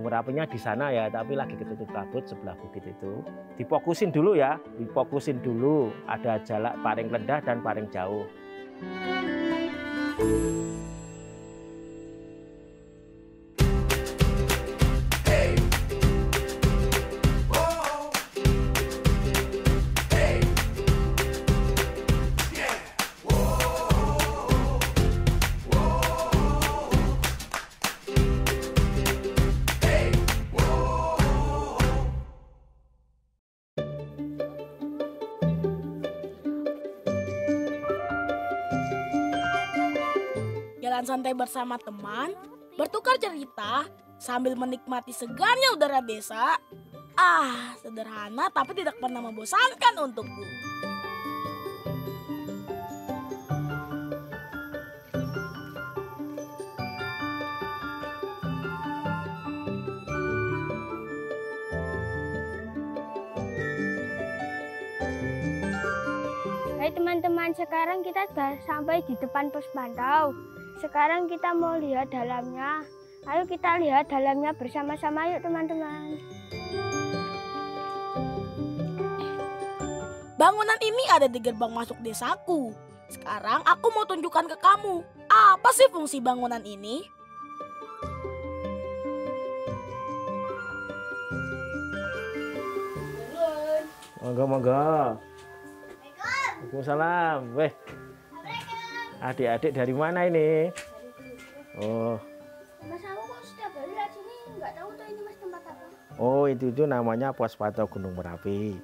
Merapinya di sana ya, tapi lagi ketutup kabut sebelah bukit itu. Difokusin dulu ya, difokusin dulu. Ada jarak paling rendah dan paling jauh. Jalan santai bersama teman, bertukar cerita, sambil menikmati segarnya udara desa. Sederhana tapi tidak pernah membosankan untukku. Hai teman-teman, sekarang kita sudah sampai di depan pos pantau. Sekarang kita mau lihat dalamnya. Ayo kita lihat dalamnya bersama-sama yuk teman-teman. Bangunan ini ada di gerbang masuk desaku. Sekarang aku mau tunjukkan ke kamu. Apa sih fungsi bangunan ini? Monggo. Waalaikumsalam. Weh. Adik-adik dari mana ini? Oh. Mas, aku kok setiap hari lihat sini nggak tahu tuh ini mas tempat apa. Oh, itu namanya pos pantau Gunung Merapi.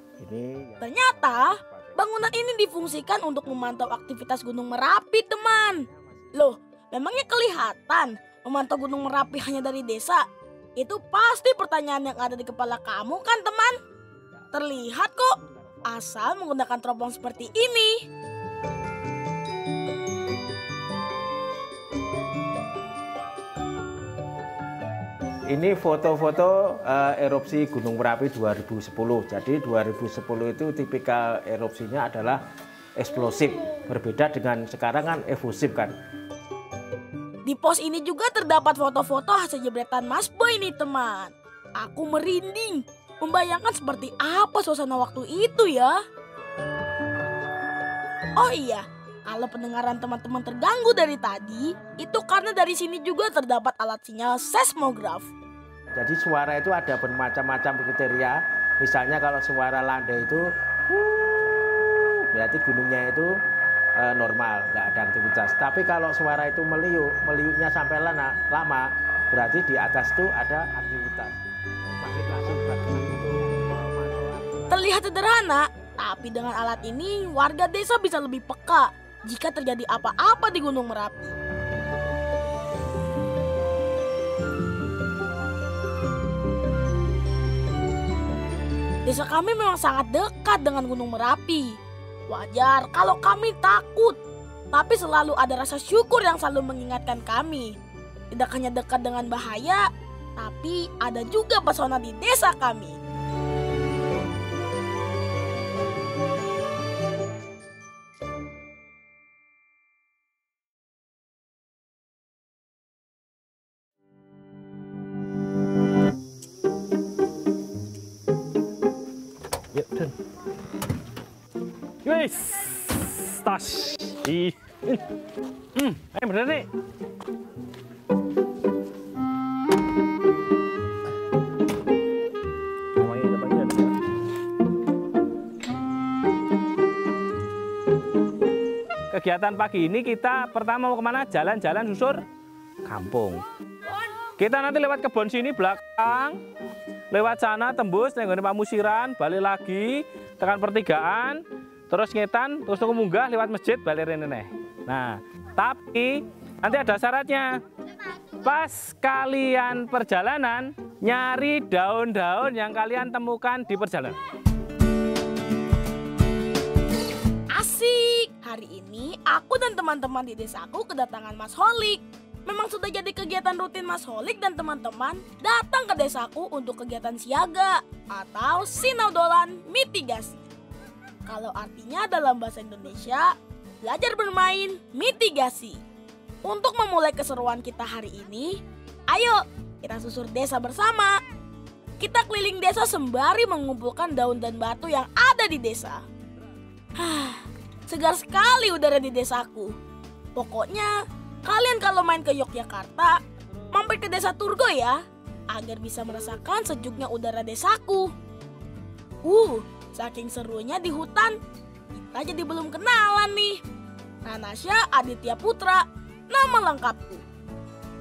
Ternyata bangunan ini difungsikan untuk memantau aktivitas Gunung Merapi, teman. Loh, memangnya kelihatan memantau Gunung Merapi hanya dari desa? Itu pasti pertanyaan yang ada di kepala kamu kan, teman? Terlihat kok, asal menggunakan teropong seperti ini. Ini foto-foto erupsi Gunung Merapi 2010. Jadi 2010 itu tipikal erupsinya adalah eksplosif. Berbeda dengan sekarang kan efusif kan. Di pos ini juga terdapat foto-foto hasil jebretan Mas Boy nih teman. Aku merinding, membayangkan seperti apa suasana waktu itu ya. Oh iya, kalau pendengaran teman-teman terganggu dari tadi, itu karena dari sini juga terdapat alat sinyal seismograf. Jadi suara itu ada bermacam-macam kriteria. Misalnya kalau suara landai itu, berarti gunungnya itu normal, nggak ada aktivitas. Tapi kalau suara itu meliuknya sampai lama, berarti di atas itu ada aktivitas. Terlihat sederhana, tapi dengan alat ini warga desa bisa lebih peka jika terjadi apa-apa di Gunung Merapi. Desa kami memang sangat dekat dengan Gunung Merapi. Wajar kalau kami takut, tapi selalu ada rasa syukur yang selalu mengingatkan kami. Tidak hanya dekat dengan bahaya, tapi ada juga pesona di desa kami. Yuk, Dan. Wis, tas. Bener nih. Kegiatan pagi ini kita pertama mau kemana? Jalan-jalan susur kampung. Kita nanti lewat kebun sini belakang, lewat sana tembus, nenggone Pamusiran, balik lagi, tekan pertigaan, terus ngetan, terus munggah lewat masjid, balik rene. Nah, tapi nanti ada syaratnya. Pas kalian perjalanan, nyari daun-daun yang kalian temukan di perjalanan. Asik! Hari ini aku dan teman-teman di desaku kedatangan Mas Holik. Memang sudah jadi kegiatan rutin Mas Holik dan teman-teman datang ke desaku untuk kegiatan siaga atau sinaudolan mitigasi. Kalau artinya dalam bahasa Indonesia, belajar bermain mitigasi. Untuk memulai keseruan kita hari ini, ayo kita susur desa bersama. Kita keliling desa sembari mengumpulkan daun dan batu yang ada di desa. Segar sekali udara di desaku. Pokoknya, kalian kalau main ke Yogyakarta, mampir ke desa Turgo ya, agar bisa merasakan sejuknya udara desaku. Saking serunya di hutan, kita jadi belum kenalan nih. Nanasya Aditya Putra, nama lengkapku.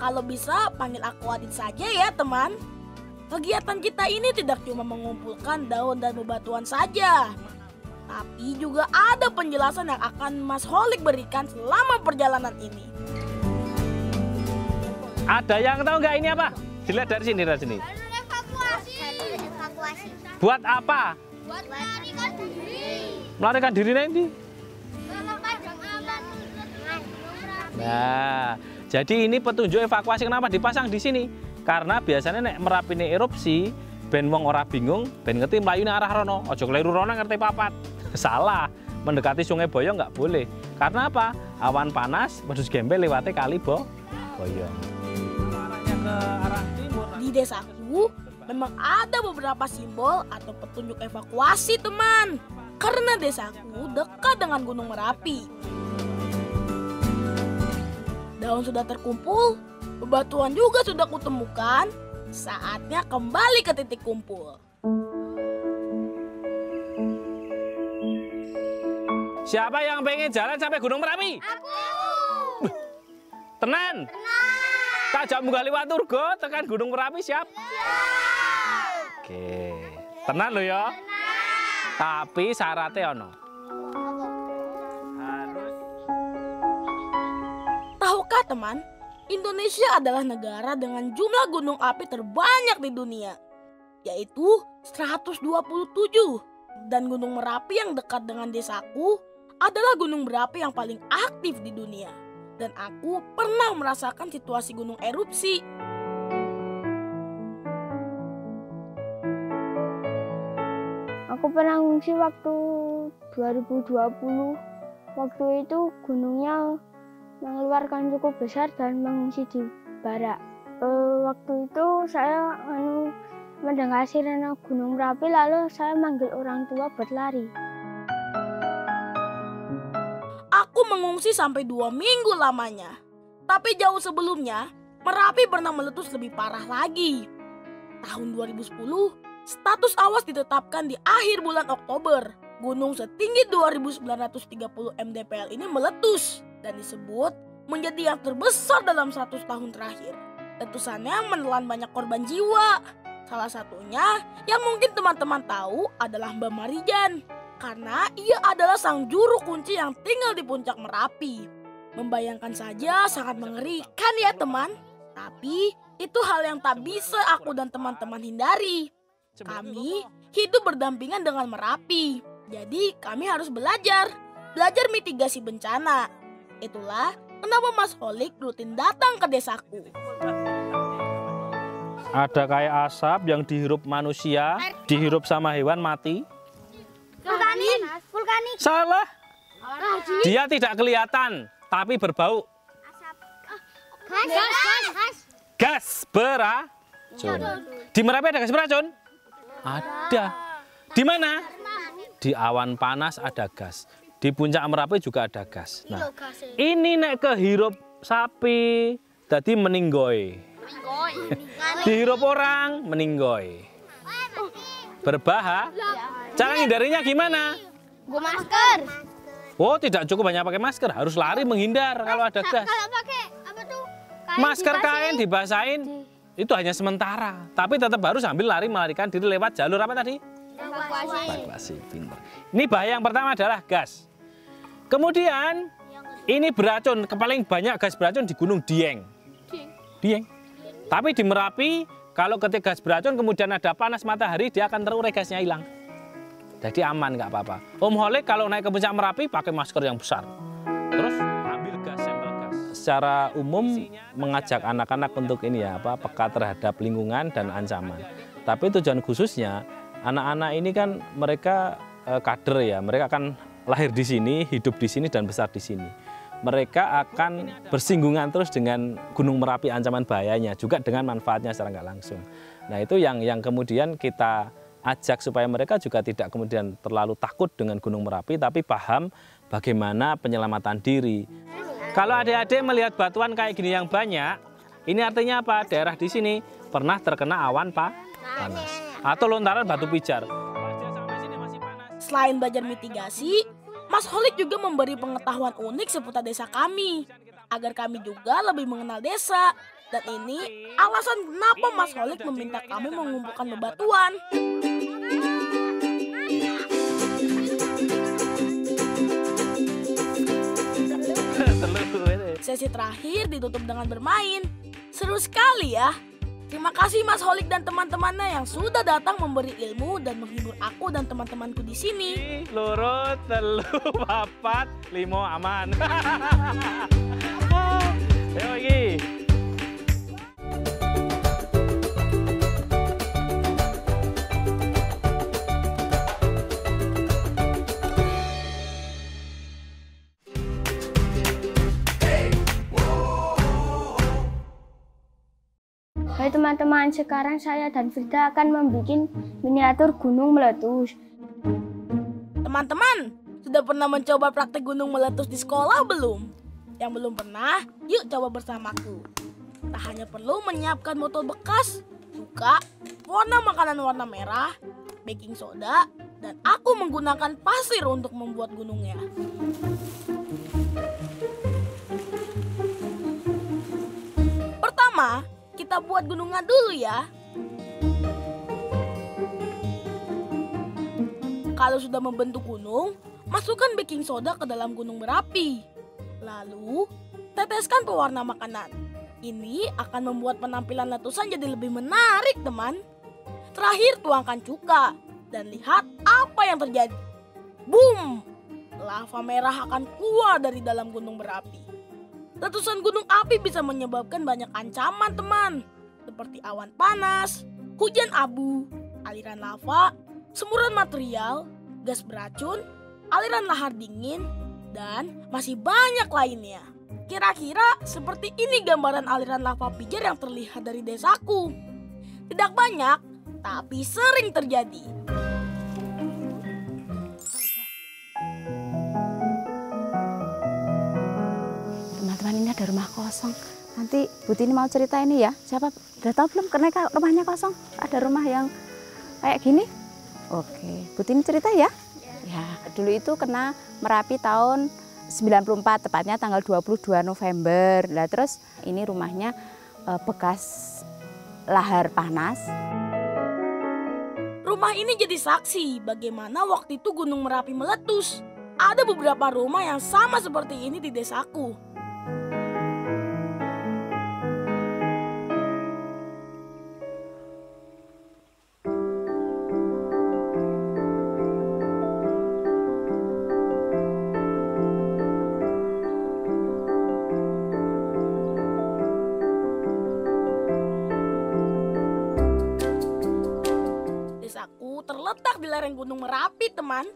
Kalau bisa panggil aku Adit saja ya teman. Kegiatan kita ini tidak cuma mengumpulkan daun dan bebatuan saja, tapi juga ada penjelasan yang akan Mas Holik berikan selama perjalanan ini. Ada yang tahu nggak ini apa? Dilihat dari sini, dari sini. Evakuasi. Buat apa? Buat melarikan diri. Melarikan diri nanti. Nah, jadi ini petunjuk evakuasi. Kenapa dipasang di sini? Karena biasanya nek Merapi ini erupsi, ben wong ora bingung, ben ngerti mlayune arah rono. Ojo kleru rono ngerti papat. Salah. Mendekati Sungai Boyong nggak boleh. Karena apa? Awan panas, pedus gembel lewati kali Boyong. Arahnya ke arah timur. Di desaku memang ada beberapa simbol atau petunjuk evakuasi teman. Karena desaku dekat dengan Gunung Merapi. Daun sudah terkumpul, bebatuan juga sudah kutemukan. Saatnya kembali ke titik kumpul. Siapa yang pengen jalan sampai Gunung Merapi? Aku. Tenan. Tak jam munggah liwat Turgo tekan Gunung Merapi siap? Oke. Tenan lo ya. Tapi syaratnya ono. Harus. Tahukah teman, Indonesia adalah negara dengan jumlah gunung api terbanyak di dunia, yaitu 127. Dan Gunung Merapi yang dekat dengan desaku adalah gunung berapi yang paling aktif di dunia. Dan aku pernah merasakan situasi gunung erupsi. Aku pernah ngungsi waktu 2020. Waktu itu gunungnya mengeluarkan cukup besar dan mengungsi di barak. Waktu itu saya mendengar sirene Gunung Merapi, lalu saya manggil orang tua buat lari. Aku mengungsi sampai 2 minggu lamanya. Tapi jauh sebelumnya, Merapi pernah meletus lebih parah lagi. Tahun 2010, status awas ditetapkan di akhir bulan Oktober. Gunung setinggi 2.930 mdpl ini meletus dan disebut menjadi yang terbesar dalam 100 tahun terakhir. Letusannya menelan banyak korban jiwa. Salah satunya yang mungkin teman-teman tahu adalah Mbak Marijan. Karena ia adalah sang juru kunci yang tinggal di puncak Merapi. Membayangkan saja sangat mengerikan ya teman. Tapi itu hal yang tak bisa aku dan teman-teman hindari. Kami hidup berdampingan dengan Merapi. Jadi kami harus belajar mitigasi bencana. Itulah kenapa Mas Holik rutin datang ke desaku. Ada kayak asap yang dihirup manusia, dihirup sama hewan mati. Vulkanik. Salah. Dia tidak kelihatan, tapi berbau. Gas beracun. Di Merapi ada gas beracun? Ada. Di mana? Di awan panas ada gas. Di puncak Merapi juga ada gas. Nah, ini nek kehirup sapi, jadi meninggoy. Dihirup orang, meninggoy. Berbahaya. Cara hindarinya gimana? Gua masker. Oh, tidak cukup hanya pakai masker, harus lari menghindar kalau ada gas. Kalau pakai apa tuh? Masker kain dibasahin itu hanya sementara, tapi tetap harus sambil lari melarikan diri lewat jalur apa tadi? Evakuasi. Pintar. Ini bahaya yang pertama adalah gas. Kemudian ini beracun, paling banyak gas beracun di Gunung Dieng. Dieng. Tapi di Merapi kalau ketika gas beracun kemudian ada panas matahari dia akan terurai, gasnya hilang. Jadi aman, nggak apa-apa. Om Holik kalau naik ke puncak Merapi pakai masker yang besar. Terus ambil gas, sampel gas. Secara umum mengajak anak-anak untuk ini ya, peka terhadap lingkungan dan ancaman. Tapi tujuan khususnya anak-anak ini kan mereka kader ya, mereka akan lahir di sini, hidup di sini dan besar di sini. mereka akan bersinggungan terus dengan Gunung Merapi, ancaman bahayanya, juga dengan manfaatnya secara nggak langsung. Nah itu yang kemudian kita ajak supaya mereka juga tidak kemudian terlalu takut dengan Gunung Merapi, tapi paham bagaimana penyelamatan diri. Kalau adik-adik melihat batuan kayak gini yang banyak, ini artinya apa? Daerah di sini pernah terkena awan panas atau lontaran batu pijar. Selain belajar mitigasi, Mas Holik juga memberi pengetahuan unik seputar desa kami, agar kami juga lebih mengenal desa. Dan ini alasan kenapa Mas Holik meminta kami mengumpulkan bebatuan. Sesi terakhir ditutup dengan bermain. Seru sekali ya. Terima kasih Mas Holik dan teman-temannya yang sudah datang memberi ilmu dan menghibur aku dan teman-temanku di sini. Loro, telu, papat, limo, aman. Ayo iki. Hai teman-teman, sekarang saya dan Frida akan membuat miniatur gunung meletus. Teman-teman, sudah pernah mencoba praktek gunung meletus di sekolah belum? Yang belum pernah, yuk coba bersamaku. Tak hanya perlu menyiapkan botol bekas, cuka, warna makanan warna merah, baking soda, dan aku menggunakan pasir untuk membuat gunungnya. Pertama, kita buat gunungnya dulu ya. Kalau sudah membentuk gunung, masukkan baking soda ke dalam gunung berapi. Lalu, teteskan pewarna makanan. Ini akan membuat penampilan letusan jadi lebih menarik, teman. Terakhir, tuangkan cuka dan lihat apa yang terjadi. Boom! Lava merah akan keluar dari dalam gunung berapi. Letusan gunung api bisa menyebabkan banyak ancaman, teman. Seperti awan panas, hujan abu, aliran lava, semburan material, gas beracun, aliran lahar dingin, dan masih banyak lainnya. Kira-kira seperti ini gambaran aliran lava pijar yang terlihat dari desaku. Tidak banyak, tapi sering terjadi. Teman-teman, ini ada rumah kosong. Nanti Bu Tini mau cerita ini ya. Siapa udah tahu belum kenapa rumahnya kosong? Ada rumah yang kayak gini? Oke, Bu Tini cerita ya. Ya, dulu itu kena Merapi tahun 94, tepatnya tanggal 22 November. Nah, terus ini rumahnya bekas lahar panas. Rumah ini jadi saksi bagaimana waktu itu Gunung Merapi meletus. Ada beberapa rumah yang sama seperti ini di desaku. Desaku terletak di lereng Gunung Merapi, teman.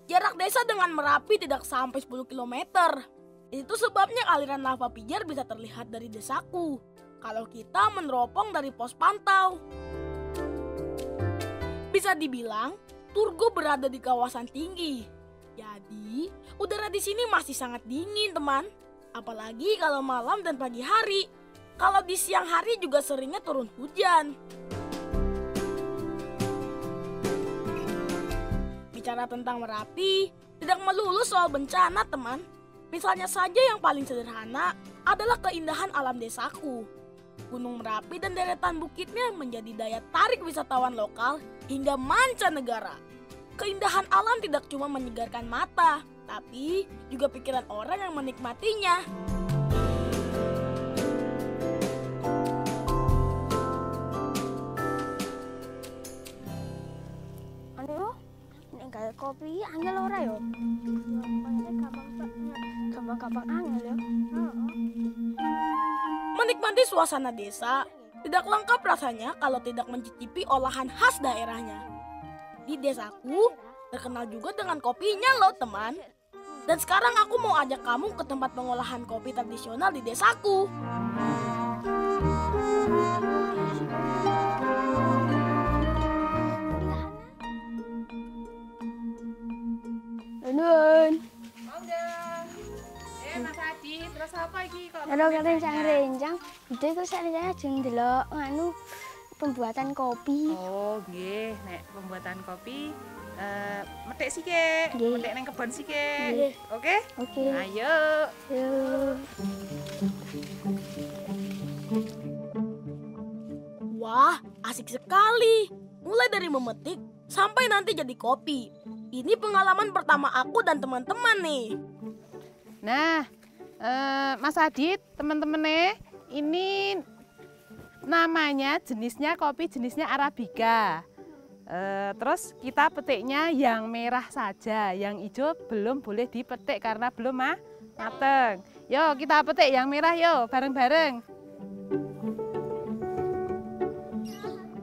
Jarak desa dengan Merapi tidak sampai 10 km. Itu sebabnya aliran lava pijar bisa terlihat dari desaku kalau kita meneropong dari pos pantau. Bisa dibilang, Turgo berada di kawasan tinggi. Jadi, udara di sini masih sangat dingin, teman. Apalagi kalau malam dan pagi hari. Kalau di siang hari juga seringnya turun hujan. Bicara tentang Merapi, tidak melulu soal bencana, teman. Misalnya saja yang paling sederhana adalah keindahan alam desaku. Gunung Merapi dan deretan bukitnya menjadi daya tarik wisatawan lokal hingga mancanegara. Keindahan alam tidak cuma menyegarkan mata, tapi juga pikiran orang yang menikmatinya. Kayak kopi angel ora yo. Gampang-gampang angel yo. Menikmati suasana desa tidak lengkap rasanya kalau tidak mencicipi olahan khas daerahnya. Di desaku terkenal juga dengan kopinya loh, teman. Dan sekarang aku mau ajak kamu ke tempat pengolahan kopi tradisional di desaku. Nun. Mas Adi, terus apa iki kok? Kalau rencang-rencang, Bude kok sakjane ajeng ndelok nganu pembuatan kopi. Oh, nggih, nek pembuatan kopi metik sike, Nggih. metik nang kebon sike. Nggih. Oke? Oke. Ayo. Yuk. Wah, asik sekali. Mulai dari memetik sampai nanti jadi kopi. Ini pengalaman pertama aku dan teman-teman nih. Nah, Mas Adit, teman-teman ini namanya jenisnya kopi jenisnya Arabica. Terus kita petiknya yang merah saja, yang hijau belum boleh dipetik karena belum mateng. Yo kita petik yang merah yo, bareng-bareng.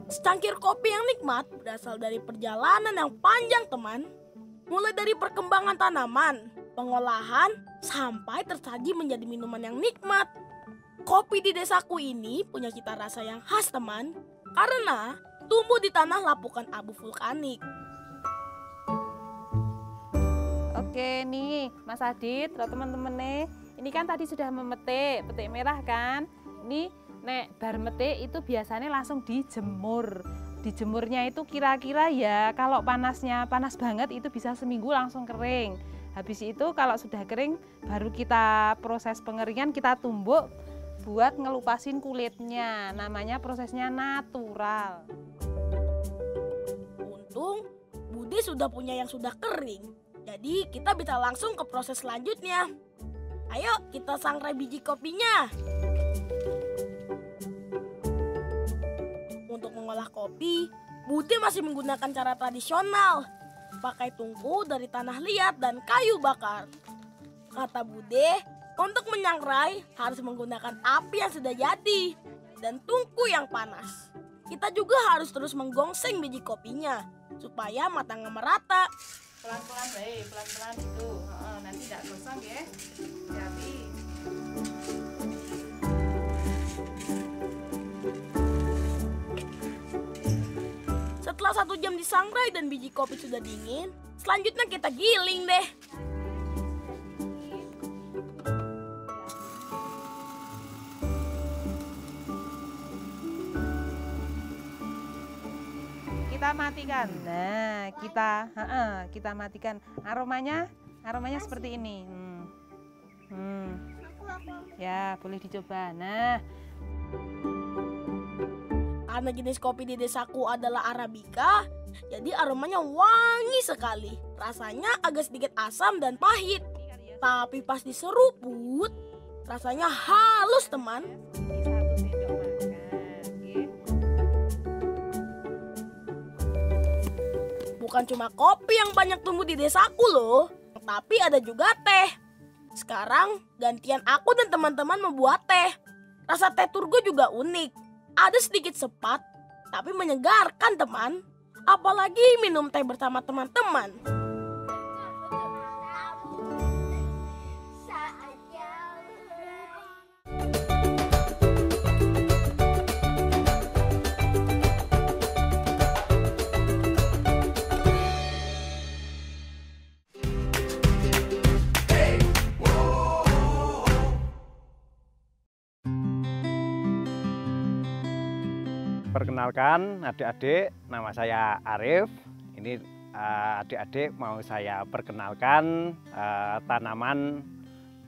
Secangkir kopi yang nikmat berasal dari perjalanan yang panjang, teman. Mulai dari perkembangan tanaman, pengolahan, sampai tersaji menjadi minuman yang nikmat. Kopi di desaku ini punya cita rasa yang khas, teman, karena tumbuh di tanah lapukan abu vulkanik. Oke nih Mas Adit, teman-teman nih, ini kan tadi sudah memetik, petik merah kan. Ini nek bar metik itu biasanya langsung dijemur. Dijemurnya itu kira-kira ya kalau panasnya panas banget itu bisa seminggu langsung kering. Habis itu kalau sudah kering baru kita proses pengeringan, kita tumbuk buat ngelupasin kulitnya. Namanya prosesnya natural. Untung Bude sudah punya yang sudah kering. Jadi kita bisa langsung ke proses selanjutnya. Ayo kita sangrai biji kopinya. Untuk mengolah kopi, Bude masih menggunakan cara tradisional. Pakai tungku dari tanah liat dan kayu bakar. Kata Bude, untuk menyangrai harus menggunakan api yang sudah jadi dan tungku yang panas. Kita juga harus terus menggongseng biji kopinya supaya matangnya merata. Pelan-pelan baik, pelan-pelan itu. Nanti tidak gosong ya. Hati-hati. Setelah 1 jam disangrai dan biji kopi sudah dingin, selanjutnya kita giling deh. Kita matikan. Nah, kita matikan. Aromanya seperti ini. Ya, boleh dicoba. Nah, Karena jenis kopi di desaku adalah Arabica, jadi aromanya wangi sekali. Rasanya agak sedikit asam dan pahit. Tapi pas diseruput, rasanya halus, teman. ini 1 sendok makan. Oke. Bukan cuma kopi yang banyak tumbuh di desaku loh, tapi ada juga teh. Sekarang gantian aku dan teman-teman membuat teh. Rasa teh turgo juga unik. Ada sedikit sepat, tapi menyegarkan, teman. Apalagi minum teh bersama teman-teman. Perkenalkan adik-adik, nama saya Arif. Ini adik-adik mau saya perkenalkan tanaman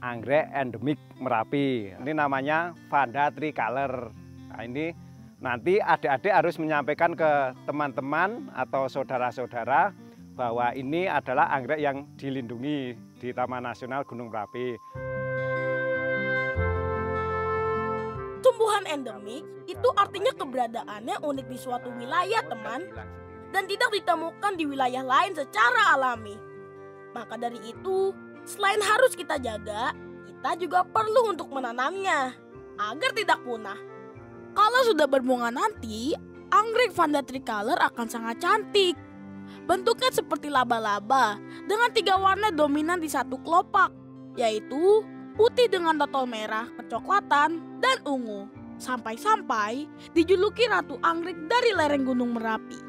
anggrek endemik Merapi. Ini namanya Vanda Tricolor. Nah, ini nanti adik-adik harus menyampaikan ke teman-teman atau saudara-saudara bahwa ini adalah anggrek yang dilindungi di Taman Nasional Gunung Merapi. Tumbuhan endemik itu artinya keberadaannya unik di suatu wilayah, teman, dan tidak ditemukan di wilayah lain secara alami. Maka dari itu, selain harus kita jaga, kita juga perlu untuk menanamnya agar tidak punah. Kalau sudah berbunga nanti, anggrek Vanda Tricolor akan sangat cantik. bentuknya seperti laba-laba dengan 3 warna dominan di satu kelopak, yaitu putih dengan dotol merah, kecoklatan, dan ungu. Sampai-sampai dijuluki Ratu Anggrek dari lereng Gunung Merapi.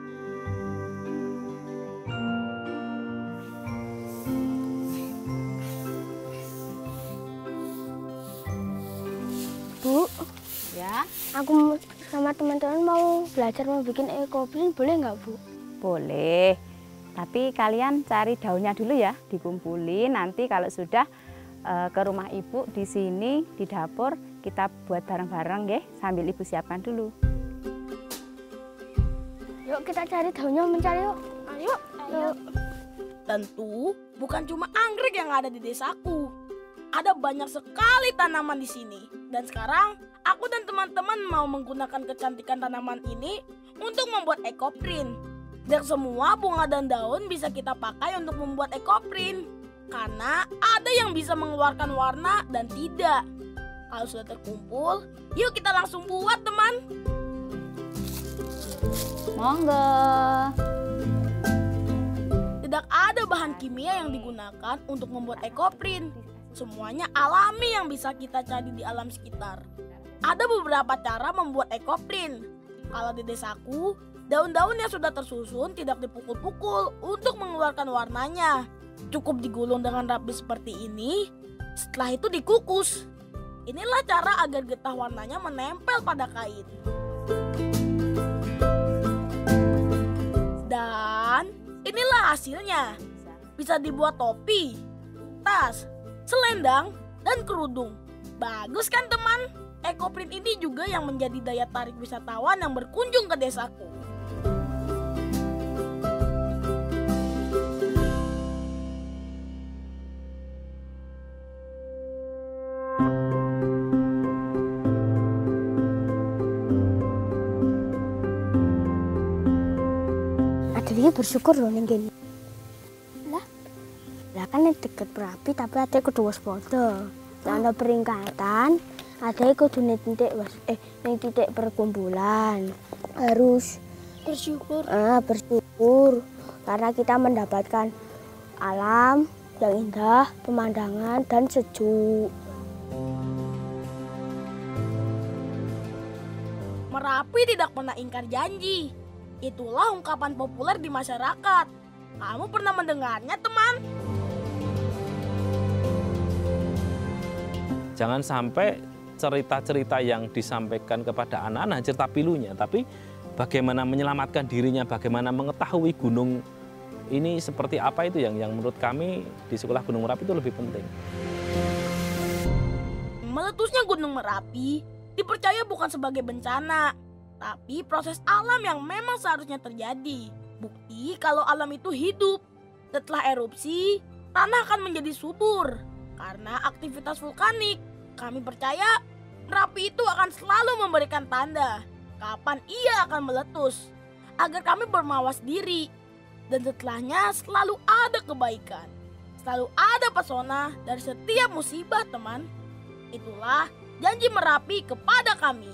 Bu, Ya, aku sama teman-teman mau belajar membuat ekoprint, boleh nggak Bu? boleh. Tapi kalian cari daunnya dulu ya, dikumpulin. Nanti kalau sudah ke rumah ibu di sini di dapur kita buat bareng-bareng ya, sambil ibu siapkan dulu. Yuk kita cari daunnya, mencari yuk. Ayo. Yuk. Tentu bukan cuma anggrek yang ada di desaku. Ada banyak sekali tanaman di sini. Dan sekarang aku dan teman-teman mau menggunakan kecantikan tanaman ini untuk membuat ekoprint. Dan semua bunga dan daun bisa kita pakai untuk membuat ekoprint. Karena ada yang bisa mengeluarkan warna dan tidak. Kalau sudah terkumpul, yuk kita langsung buat, teman. Monggo. Tidak ada bahan kimia yang digunakan untuk membuat ekoprint. Semuanya alami yang bisa kita cari di alam sekitar. Ada beberapa cara membuat ekoprint. Kalau di desaku, daun-daun yang sudah tersusun tidak dipukul-pukul untuk mengeluarkan warnanya. Cukup digulung dengan rapi seperti ini, setelah itu dikukus. Inilah cara agar getah warnanya menempel pada kain. Dan inilah hasilnya. Bisa dibuat topi, tas, selendang, dan kerudung. Bagus kan teman? Ekoprint ini juga yang menjadi daya tarik wisatawan yang berkunjung ke desaku. Adiknya bersyukur loh ning kene. Lah kan deket Merapi tapi ada kudu waspada. Ana peringkatan, ada kudu ning titik perkumpulan. Harus bersyukur. Bersyukur karena kita mendapatkan alam yang indah, pemandangan dan sejuk. Merapi tidak pernah ingkar janji. Itulah ungkapan populer di masyarakat. Kamu pernah mendengarnya, teman? Jangan sampai cerita-cerita yang disampaikan kepada anak-anak cerita pilunya, tapi bagaimana menyelamatkan dirinya, bagaimana mengetahui gunung ini seperti apa, itu yang menurut kami di Sekolah Gunung Merapi itu lebih penting. Meletusnya Gunung Merapi dipercaya bukan sebagai bencana, tapi proses alam yang memang seharusnya terjadi. Bukti kalau alam itu hidup. Setelah erupsi, tanah akan menjadi subur karena aktivitas vulkanik. Kami percaya Merapi itu akan selalu memberikan tanda kapan ia akan meletus agar kami bermawas diri. Dan setelahnya selalu ada kebaikan. Selalu ada pesona dari setiap musibah, teman. Itulah janji Merapi kepada kami.